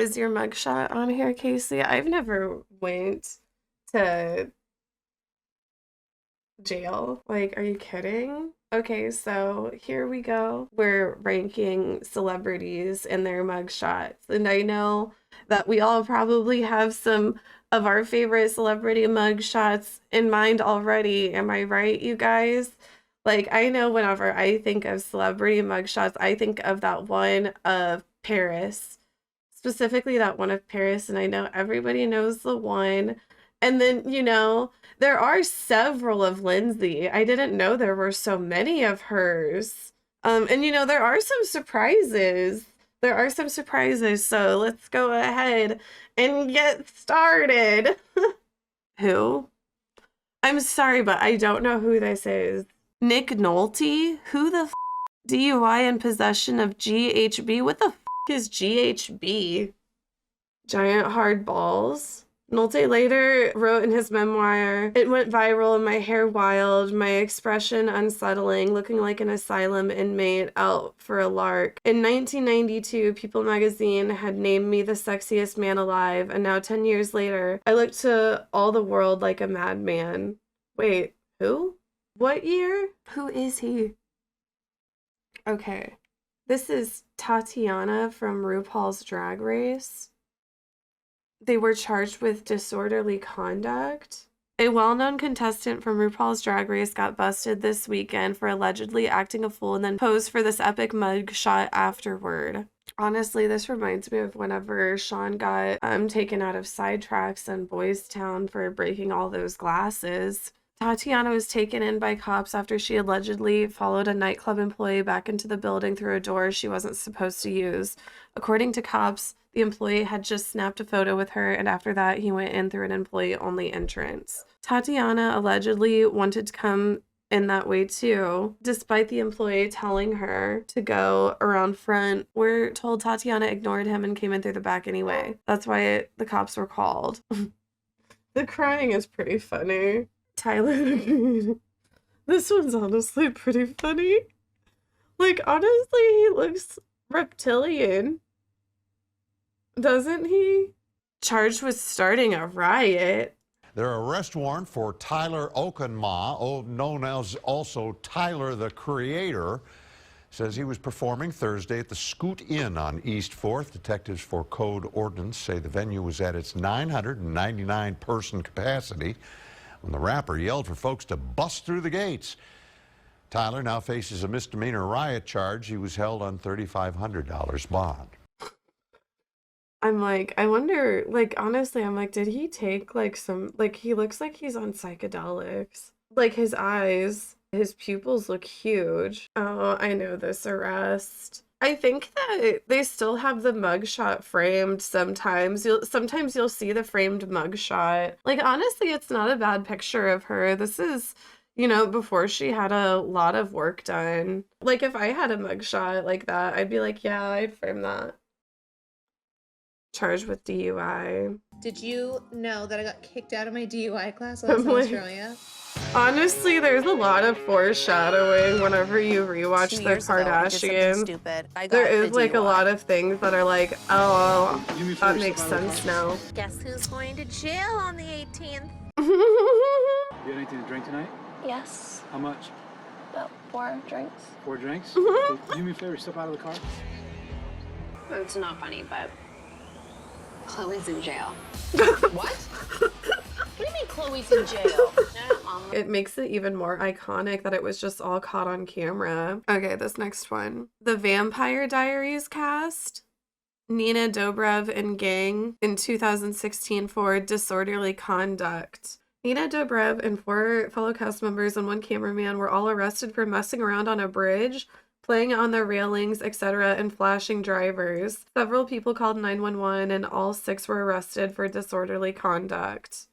Is your mugshot on here, Casey? I've never went to jail. Like, are you kidding? Okay, so here we go. We're ranking celebrities and their mugshots. And I know that we all probably have some of our favorite celebrity mugshots in mind already. Am I right, you guys? Like, I know whenever I think of celebrity mugshots, I think of that one of Paris, specifically that one of Paris. And I know everybody knows the one. And then, there are several of Lindsay. I didn't know there were so many of hers. And there are some surprises. There are some surprises. So let's go ahead and get started. Who? I'm sorry, but I don't know who this is. Nick Nolte? Who the DUI and possession of GHB? What the is GHB? Giant hard balls. Nolte later wrote in his memoir, "It went viral, my hair wild, my expression unsettling, looking like an asylum inmate out for a lark. In 1992, People magazine had named me the sexiest man alive, and now 10 years later, I look to all the world like a madman." Wait, who? What year? Who is he? Okay. This is Tatiana from RuPaul's Drag Race. They were charged with disorderly conduct. A well-known contestant from RuPaul's Drag Race got busted this weekend for allegedly acting a fool and then posed for this epic mugshot afterward. Honestly, this reminds me of whenever Sean got taken out of Sidetracks and Boys Town for breaking all those glasses. Tatiana was taken in by cops after she allegedly followed a nightclub employee back into the building through a door she wasn't supposed to use. According to cops, the employee had just snapped a photo with her, and after that, he went in through an employee-only entrance. Tatiana allegedly wanted to come in that way too, despite the employee telling her to go around front. We're told Tatiana ignored him and came in through the back anyway. That's why the cops were called. The crying is pretty funny. Tyler, this one's honestly pretty funny. Like, honestly, he looks reptilian. Doesn't he? Charged with starting a riot. Their arrest warrant for Tyler Okunma, known as also Tyler the Creator, says he was performing Thursday at the Scoot Inn on East 4th. Detectives for Code Ordnance say the venue was at its 999-person capacity when the rapper yelled for folks to bust through the gates. Tyler now faces a misdemeanor riot charge. He was held on $3,500 bond. I'm like, I wonder, like, honestly, I'm like, did he take, like, he looks like he's on psychedelics. Like, his eyes, his pupils look huge. Oh, I know this arrest. I think that they still have the mugshot framed sometimes. Sometimes you'll see the framed mugshot. Like, honestly, it's not a bad picture of her. This is, before she had a lot of work done. Like, if I had a mugshot like that, I'd be like, yeah, I'd frame that. Charged with DUI. Did you know that I got kicked out of my DUI class when I was in Australia? Honestly, there's a lot of foreshadowing whenever you rewatch the Kardashians. There is like a lot of things that are like, oh, that makes sense now. Guess who's going to jail on the 18th? You got anything to drink tonight? Yes. How much? About 4 drinks. 4 drinks? Okay, do me a favor, step out of the car. It's not funny, but Chloe's in jail. What? What do you mean Chloe's in jail? It makes it even more iconic that it was just all caught on camera. Okay, this next one. The Vampire Diaries cast. Nina Dobrev and gang in 2016 for disorderly conduct. Nina Dobrev and 4 fellow cast members and 1 cameraman were all arrested for messing around on a bridge, playing on the railings, etc., and flashing drivers. Several people called 911 and all 6 were arrested for disorderly conduct.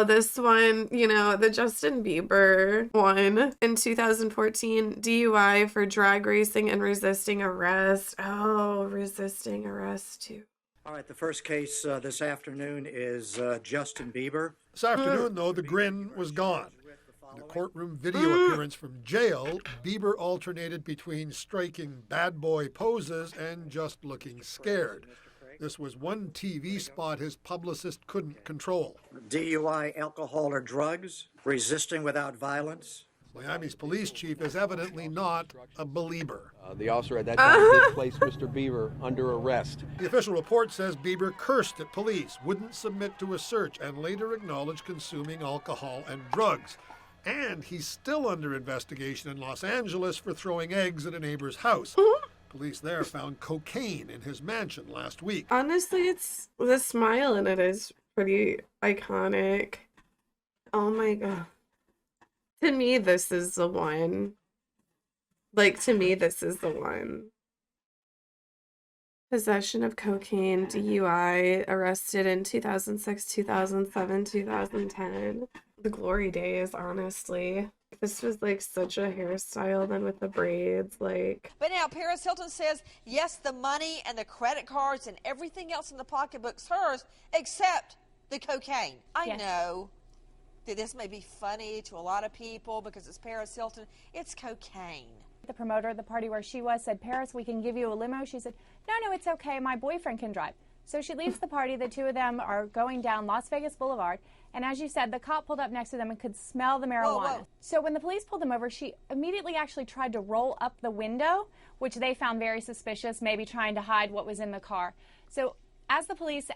This one, the Justin Bieber one in 2014, DUI for drag racing and resisting arrest. Oh, resisting arrest too. All right, the first case this afternoon is Justin Bieber. This afternoon, though, the grin was gone. In a courtroom video appearance from jail, Bieber alternated between striking bad boy poses and just looking scared. This was one TV spot his publicist couldn't control. DUI, alcohol, or drugs, resisting without violence. Miami's police chief is evidently not a believer. The officer at that time did place Mr. Beaver under arrest. The official report says Bieber cursed at police, wouldn't submit to a search, and later acknowledged consuming alcohol and drugs. And he's still under investigation in Los Angeles for throwing eggs at a neighbor's house. Police there found cocaine in his mansion last week. Honestly, it's the smile in it is pretty iconic. Oh my god. To me, this is the one. Like, to me, this is the one. Possession of cocaine, DUI, arrested in 2006, 2007, 2010. The glory days, honestly. This was like such a hairstyle then with the braids, like. But now Paris Hilton says, yes, the money and the credit cards and everything else in the pocketbook's hers, except the cocaine. I know that this may be funny to a lot of people because it's Paris Hilton. It's cocaine. The promoter of the party where she was said, Paris, we can give you a limo. She said, no, it's okay. My boyfriend can drive. So she leaves the party. The two of them are going down Las Vegas Boulevard. And as you said, the cop pulled up next to them and could smell the marijuana. Whoa. So when the police pulled them over, she immediately actually tried to roll up the window, which they found very suspicious, maybe trying to hide what was in the car. So as the police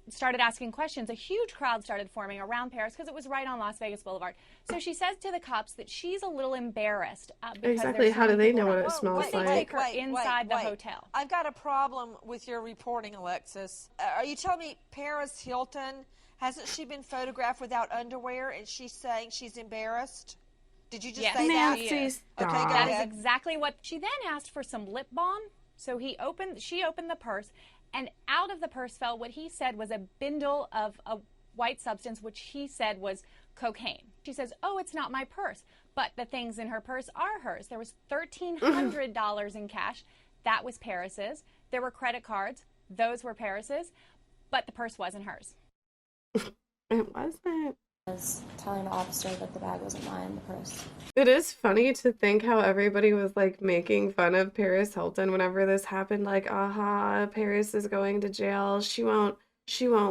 started asking questions, a huge crowd started forming around Paris because it was right on Las Vegas Boulevard. So she says to the cops that she's a little embarrassed. Exactly. How do they know what it smells like? Take her inside the hotel. I've got a problem with your reporting, Alexis. Are you telling me Paris Hilton, hasn't she been photographed without underwear and she's saying she's embarrassed? Did you just say that? Nancy, stop. Okay, that is exactly what. She then asked for some lip balm. So she opened the purse. And out of the purse fell what he said was a bindle of a white substance, which he said was cocaine. She says, oh, it's not my purse. But the things in her purse are hers. There was $1,300 in cash. That was Paris's. There were credit cards. Those were Paris's. But the purse wasn't hers. It wasn't. I was telling the officer that the bag wasn't mine, the purse. It is funny to think how everybody was like making fun of Paris Hilton whenever this happened. Like, aha, Paris is going to jail. She won't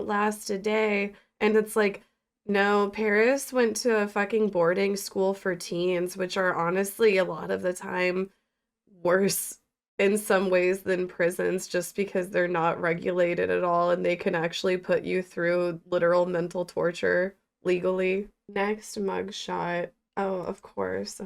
last a day. And it's like, no, Paris went to a fucking boarding school for teens, which are honestly a lot of the time worse in some ways than prisons, just because they're not regulated at all and they can actually put you through literal mental torture legally. Next mugshot. Oh, of course.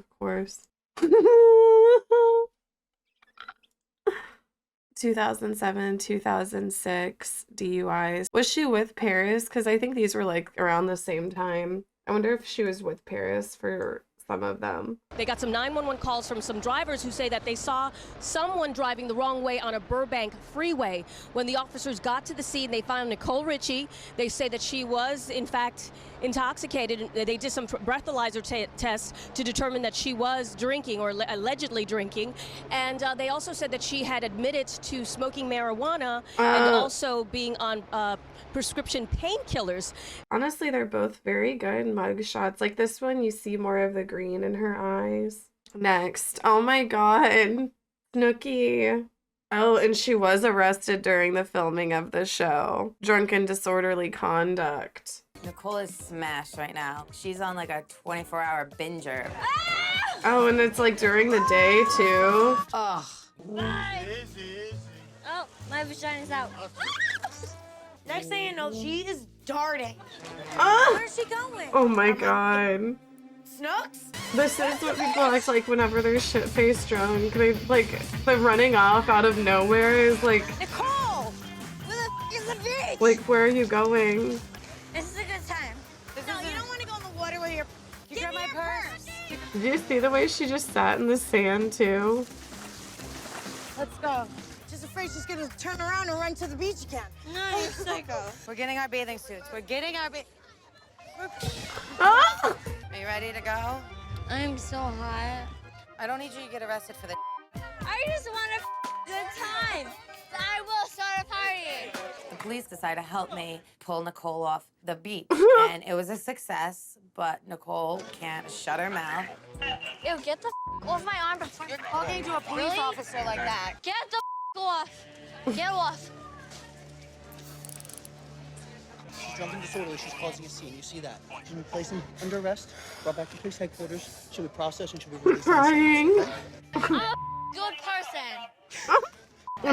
2007, 2006 DUIs. Was she with Paris? Because I think these were like around the same time. I wonder if she was with Paris for some of them. They got some 911 calls from some drivers who say that they saw someone driving the wrong way on a Burbank freeway. When the officers got to the scene, they found Nicole Ritchie. They say that she was, in fact, intoxicated. They did some breathalyzer tests to determine that she was drinking or allegedly drinking. And they also said that she had admitted to smoking marijuana and also being on prescription painkillers. Honestly, they're both very good mugshots. Like this one, you see more of the green in her eyes. Next. Oh my god. Snooki. Oh, and she was arrested during the filming of the show. Drunken disorderly conduct. Nicole is smashed right now. She's on like a 24-hour binger. Oh, and it's like during the day too. Ugh. Oh, my vagina's out. Next thing you know, she is darting. Where's she going? Oh my god. Snooks? This is what people act like whenever they're shit-faced drunk. They like the running off out of nowhere is like. Nicole! Where the f is the beach? Like, where are you going? This is a good time. No, you don't want to go in the water with your. You grab my purse. Did you see the way she just sat in the sand too? Let's go. Just afraid she's gonna turn around and run to the beach again. No, you're psycho. We're getting our bathing suits. We're getting our Ah! Are you ready to go? I'm so hot. I don't need you to get arrested for the. I just want a good time. I will start a party. The police decided to help me pull Nicole off the beach, and it was a success. But Nicole can't shut her mouth. Ew, get the off my arm before you're talking to a police officer like that. Get the off. Get off. drunk and disorderly. She's causing a scene. You see that? She'll be placed under arrest, brought back to police headquarters. She'll be processed and she'll be released. Crying. Good person.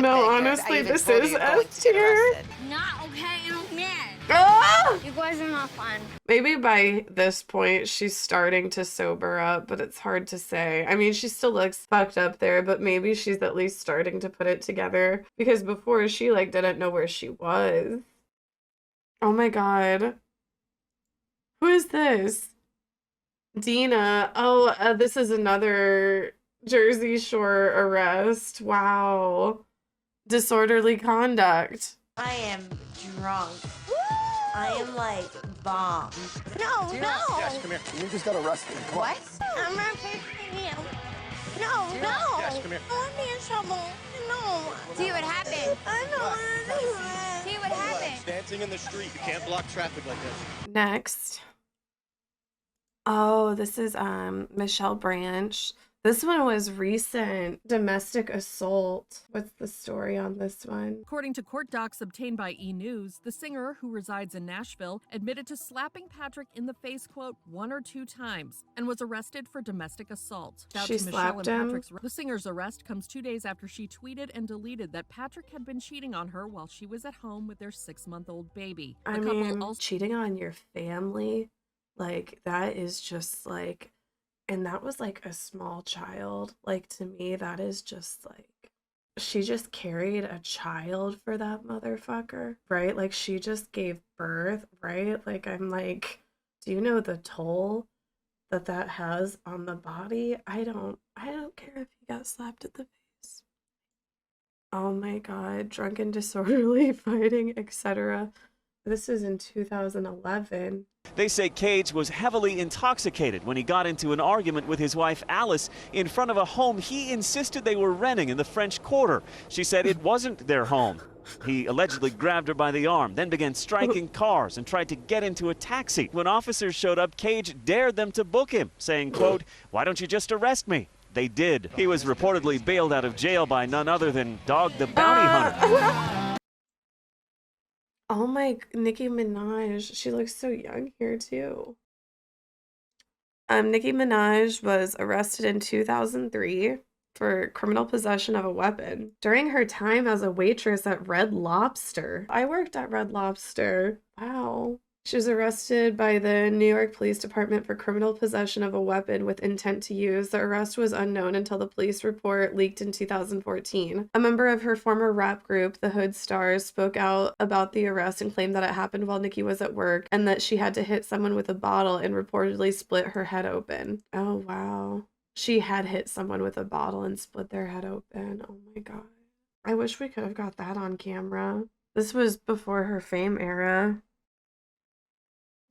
No, honestly, this is S tier. Not okay, I'm mad. Ah! You guys are not fun. Maybe by this point she's starting to sober up, but it's hard to say. I mean, she still looks fucked up there, but maybe she's at least starting to put it together, because before she like didn't know where she was. Oh my god. Who is this? Dina. Oh, this is another Jersey Shore arrest. Wow. Disorderly conduct. I am drunk. I am like bomb. No, no. Yes, come here. You just got arrested. Come on. What? I'm not picking you. No, no. Yes, come here. I want to be in trouble. No. See what happened. I don't want to do it. See what happened. Dancing in the street. You can't block traffic like this. Next. Oh, this is Michelle Branch. This one was recent. Domestic assault. What's the story on this one? According to court docs obtained by E! News, the singer, who resides in Nashville, admitted to slapping Patrick in the face, quote, 1 or 2 times, and was arrested for domestic assault. She slapped him? The singer's arrest comes 2 days after she tweeted and deleted that Patrick had been cheating on her while she was at home with their 6-month-old baby. I mean, cheating on your family, like, that is just like... And that was like a small child. Like, to me, that is just like, she just carried a child for that motherfucker, right? Like, she just gave birth, right? Like, I'm like, do you know the toll that that has on the body? I don't care if you got slapped at the face. Oh my god, drunken, disorderly fighting, etc. This is in 2011. They say Cage was heavily intoxicated when he got into an argument with his wife Alice in front of a home he insisted they were renting in the French Quarter. She said it wasn't their home. He allegedly grabbed her by the arm, then began striking cars and tried to get into a taxi. When officers showed up, Cage dared them to book him, saying, quote, "Why don't you just arrest me?" They did. He was reportedly bailed out of jail by none other than Dog the Bounty Hunter. Oh my, Nicki Minaj. She looks so young here too. Nicki Minaj was arrested in 2003 for criminal possession of a weapon during her time as a waitress at Red Lobster. I worked at Red Lobster. Wow. She was arrested by the New York Police Department for criminal possession of a weapon with intent to use. The arrest was unknown until the police report leaked in 2014. A member of her former rap group, the Hood Stars, spoke out about the arrest and claimed that it happened while Nicki was at work and that she had to hit someone with a bottle and reportedly split her head open. Oh, wow. She had hit someone with a bottle and split their head open. Oh my god. I wish we could have got that on camera. This was before her fame era.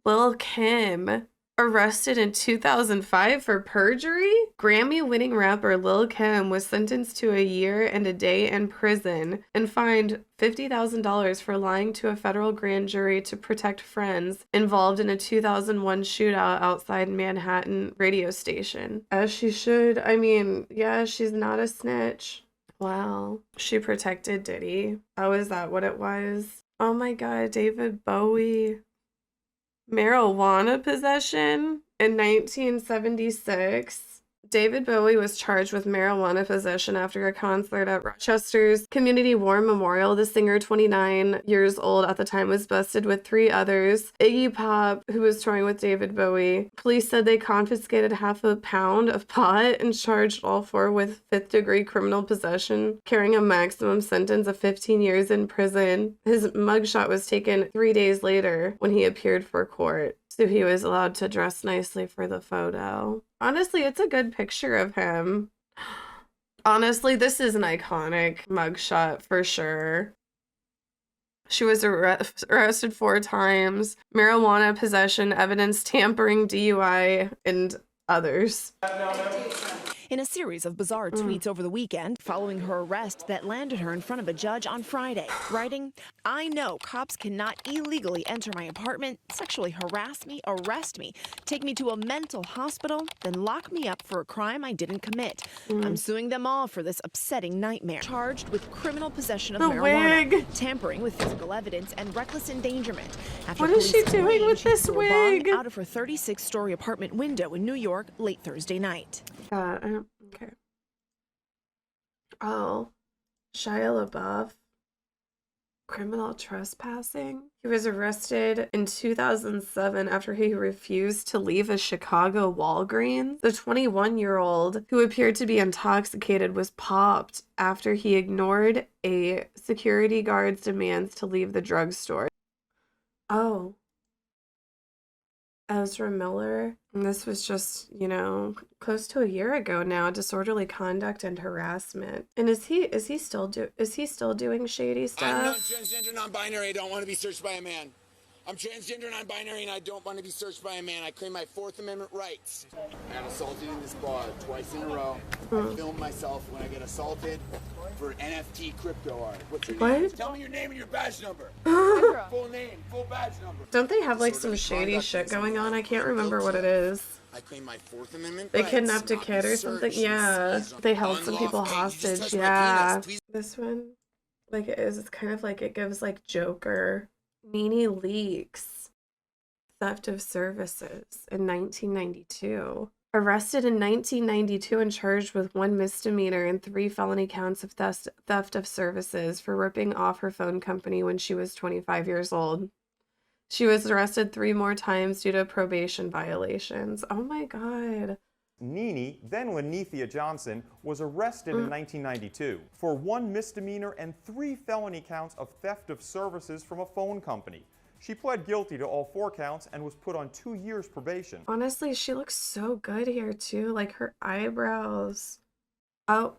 Lil' Kim, arrested in 2005 for perjury? Grammy-winning rapper Lil' Kim was sentenced to a year and a day in prison and fined $50,000 for lying to a federal grand jury to protect friends involved in a 2001 shootout outside Manhattan radio station. As she should. I mean, yeah, she's not a snitch. Wow. She protected Diddy. Oh, is that what it was? Oh my god, David Bowie. Marijuana possession in 1976. David Bowie was charged with marijuana possession after a concert at Rochester's Community War Memorial. The singer, 29 years old at the time, was busted with 3 others. Iggy Pop, who was touring with David Bowie. Police said they confiscated half a pound of pot and charged all 4 with 5th-degree criminal possession, carrying a maximum sentence of 15 years in prison. His mugshot was taken 3 days later when he appeared for court, so he was allowed to dress nicely for the photo. Honestly, it's a good picture of him. Honestly, this is an iconic mugshot for sure. She was arrested 4 times. Marijuana possession, evidence tampering, DUI, and others. in a series of bizarre tweets over the weekend following her arrest that landed her in front of a judge on Friday, writing, "I know cops cannot illegally enter my apartment, sexually harass me, arrest me, take me to a mental hospital, then lock me up for a crime I didn't commit. I'm suing them all for this upsetting nightmare." Charged with criminal possession of marijuana, tampering with physical evidence, and reckless endangerment. After What is she police doing claimed with she this threw a bong wig? out of her 36-story apartment window in New York late Thursday night. Okay. Oh, Shia LaBeouf. Criminal trespassing? He was arrested in 2007 after he refused to leave a Chicago Walgreens. The 21-year-old, who appeared to be intoxicated, was popped after he ignored a security guard's demands to leave the drugstore. Oh. Ezra Miller. And this was just, close to a year ago now. Disorderly conduct and harassment. And is he still doing shady stuff? I'm not transgender, non-binary. I don't want to be searched by a man. I'm transgender, non-binary, and I don't want to be searched by a man. I claim my Fourth Amendment rights. I got assaulted in this bar twice in a row. I film myself when I get assaulted for NFT crypto art. What's your name? Tell me your name and your badge number. Full name, full badge number. Don't they have like some shady shit going on? I can't remember what it is. I claim my Fourth Amendment They rights. kidnapped a kid or something? Yeah. They held some people hostage. Yeah. This one, like it's kind of like it gives like Joker. Nene Leakes. Theft of services in 1992. Arrested in 1992 and charged with 1 misdemeanor and 3 felony counts of theft of services for ripping off her phone company when she was 25 years old. She was arrested 3 more times due to probation violations. Oh my God. Nene, then Lenethea Johnson, was arrested in 1992 for 1 misdemeanor and 3 felony counts of theft of services from a phone company. She pled guilty to all 4 counts and was put on 2 years probation. Honestly, she looks so good here too. Like her eyebrows. Oh,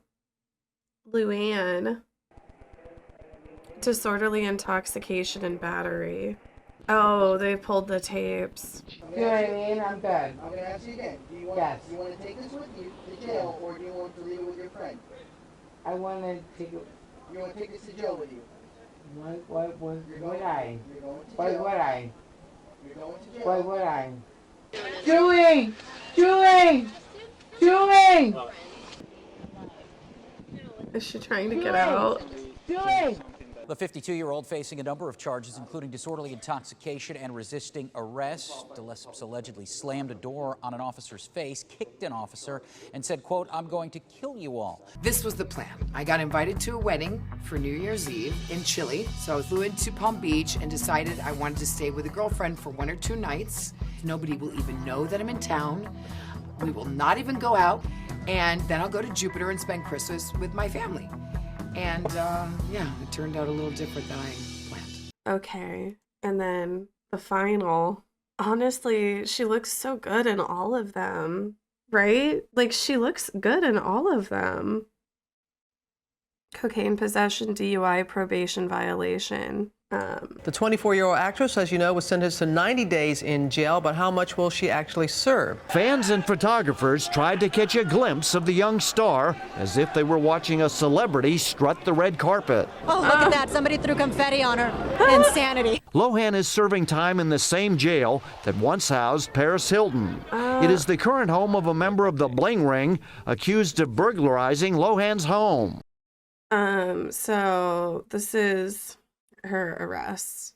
Luann. Disorderly intoxication and battery. Oh, they pulled the tapes. You know what I mean? I'm good. I'm going to ask you again. Do you want to take this with you to jail, or do you want to leave it with your friend? I want to take it. You want to take this to jail with you? Why would I? You're going to jail. Why would I? You're going to jail. Why would I? Julie! Julie! Julie! Is she trying to get out? Julie! The 52-year-old facing a number of charges, including disorderly intoxication and resisting arrest. DeLesseps allegedly slammed a door on an officer's face, kicked an officer, and said, quote, "I'm going to kill you all." This was the plan. I got invited to a wedding for New Year's Eve in Chile. So I flew into Palm Beach and decided I wanted to stay with a girlfriend for 1 or 2 nights. Nobody will even know that I'm in town. We will not even go out. And then I'll go to Jupiter and spend Christmas with my family. And yeah, it turned out a little different than I planned. Okay. And then the final. Honestly, she looks so good in all of them, right? Like she looks good in all of them. Cocaine possession, DUI, probation violation. The 24-year-old actress, as you know, was sentenced to 90 days in jail, but how much will she actually serve? Fans and photographers tried to catch a glimpse of the young star as if they were watching a celebrity strut the red carpet. Oh, look at that. Somebody threw confetti on her. Insanity. Lohan is serving time in the same jail that once housed Paris Hilton. It is the current home of a member of the Bling Ring accused of burglarizing Lohan's home. So this is her arrest.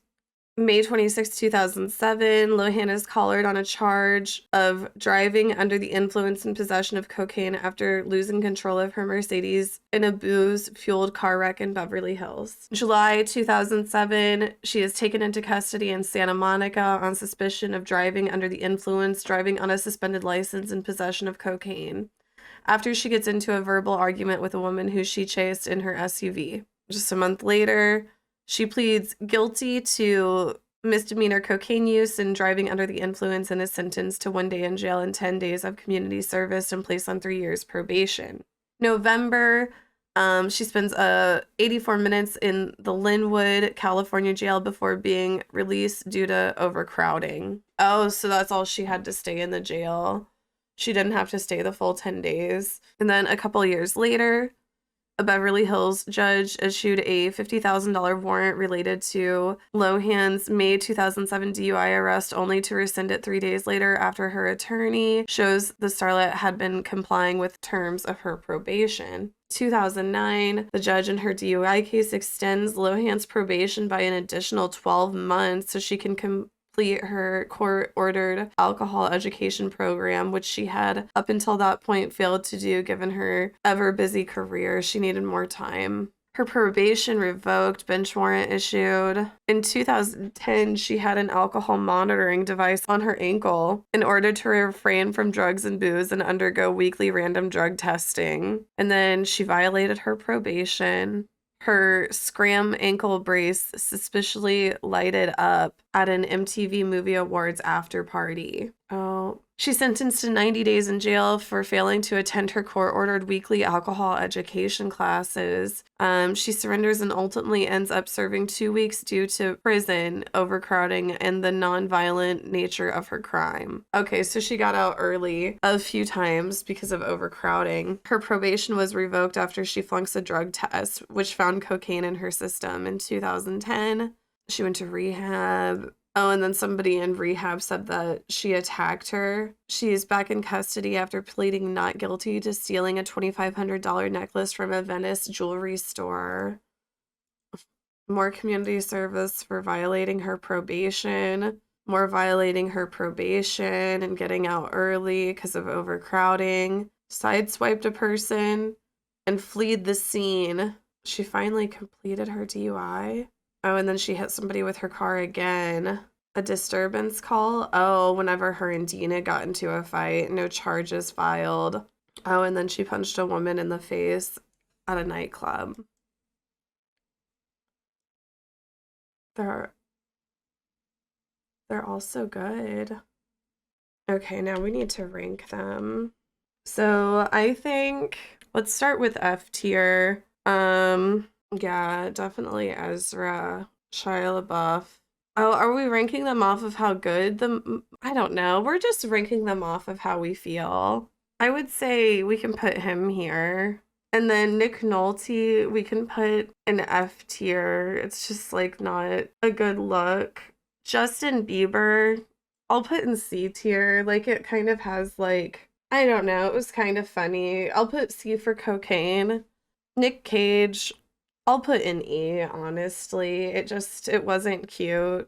May 26, 2007, Lohan is collared on a charge of driving under the influence and possession of cocaine after losing control of her Mercedes in a booze-fueled car wreck in Beverly Hills. July 2007, she is taken into custody in Santa Monica on suspicion of driving under the influence, driving on a suspended license, and possession of cocaine, after she gets into a verbal argument with a woman who she chased in her SUV. Just a month later, she pleads guilty to misdemeanor cocaine use and driving under the influence and is sentenced to 1 day in jail and 10 days of community service and placed on 3 years probation. November, she spends 84 minutes in the Linwood, California jail before being released due to overcrowding. Oh, so that's all she had to stay in the jail. She didn't have to stay the full 10 days. And then a couple years later, a Beverly Hills judge issued a $50,000 warrant related to Lohan's May 2007 DUI arrest, only to rescind it 3 days later after her attorney shows the starlet had been complying with terms of her probation. 2009, the judge in her DUI case extends Lohan's probation by an additional 12 months so she can complete her court-ordered alcohol education program, which she had up until that point failed to do given her ever-busy career. She needed more time. Her probation revoked, bench warrant issued. In 2010, she had an alcohol monitoring device on her ankle in order to refrain from drugs and booze and undergo weekly random drug testing. And then she violated her probation. Her scram ankle brace suspiciously lighted up at an MTV Movie Awards after party. Oh. She's sentenced to 90 days in jail for failing to attend her court-ordered weekly alcohol education classes. She surrenders and ultimately ends up serving 2 weeks due to prison, overcrowding, and the non-violent nature of her crime. Okay, so she got out early a few times because of overcrowding. Her probation was revoked after she flunks a drug test, which found cocaine in her system. In 2010, she went to rehab. Oh, and then somebody in rehab said that she attacked her. She is back in custody after pleading not guilty to stealing a $2,500 necklace from a Venice jewelry store. More community service for violating her probation. More violating her probation and getting out early because of overcrowding. Sideswiped a person and fled the scene. She finally completed her DUI. Oh, and then she hit somebody with her car again. A disturbance call. Oh, whenever her and Dina got into a fight, no charges filed. Oh, and then she punched a woman in the face at a nightclub. They're all so good. Okay, now we need to rank them. So I think let's start with F tier. Yeah, definitely Ezra, Shia LaBeouf. Oh, are we ranking them off of how good I don't know. We're just ranking them off of how we feel. I would say we can put him here. And then Nick Nolte, we can put in F tier. It's just like not a good look. Justin Bieber, I'll put in C tier. Like it kind of has like, I don't know, it was kind of funny. I'll put C for cocaine. Nick Cage, I'll put in E, honestly. It wasn't cute.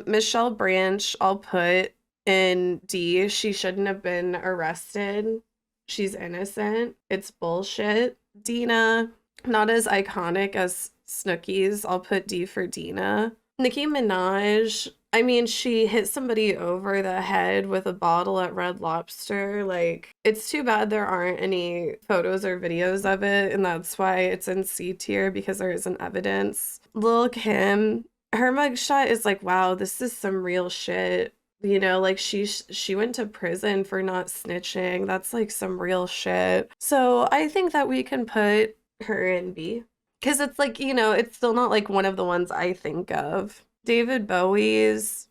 Michelle Branch, I'll put in D. She shouldn't have been arrested. She's innocent. It's bullshit. Dina, not as iconic as Snooki's. I'll put D for Dina. Nicki Minaj, I mean, she hit somebody over the head with a bottle at Red Lobster. Like, it's too bad there aren't any photos or videos of it, and that's why it's in C tier, because there isn't evidence. Lil' Kim, her mugshot is like, wow, this is some real shit. You know, like she went to prison for not snitching. That's like some real shit. So I think that we can put her in B. Because it's like, you know, it's still not like one of the ones I think of. David Bowie's,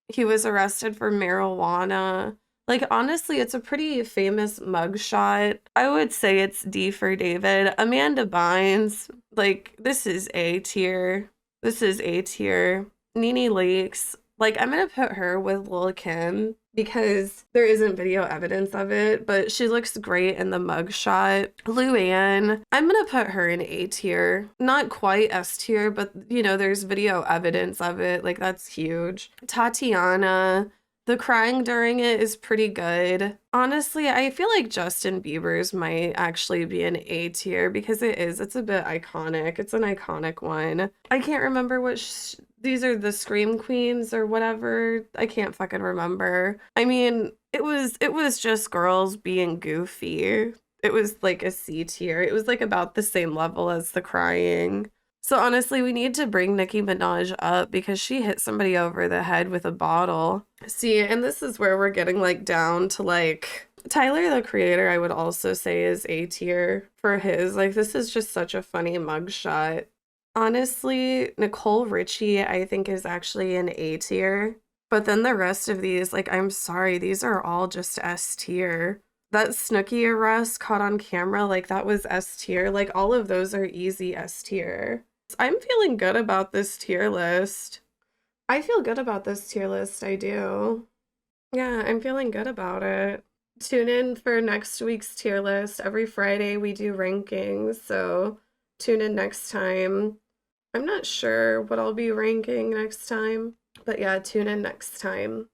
he was arrested for marijuana. Like, honestly, it's a pretty famous mugshot. I would say it's D for David. Amanda Bynes, like, this is A tier. This is A tier. Nene Leakes, like, I'm gonna put her with Lil' Kim because there isn't video evidence of it, but she looks great in the mugshot. Luann, I'm gonna put her in A tier. Not quite S tier, but, you know, there's video evidence of it. Like, that's huge. Tatiana, the crying during it is pretty good. Honestly, I feel like Justin Bieber's might actually be an A tier because it's a bit iconic. It's an iconic one. I can't remember what these are, the Scream Queens or whatever. I can't fucking remember. I mean, it was just girls being goofy. It was like a C tier. It was like about the same level as the crying. So honestly, we need to bring Nicki Minaj up because she hit somebody over the head with a bottle. See, and this is where we're getting like down to like Tyler, the Creator, I would also say is A tier for his. Like, this is just such a funny mugshot. Honestly, Nicole Richie, I think, is actually an A tier. But then the rest of these, like, I'm sorry, these are all just S tier. That Snooki arrest caught on camera, like, that was S tier. Like, all of those are easy S tier. I'm feeling good about this tier list. I feel good about this tier list, I do. Yeah, I'm feeling good about it. Tune in for next week's tier list. Every Friday we do rankings, so tune in next time. I'm not sure what I'll be ranking next time, but yeah, tune in next time.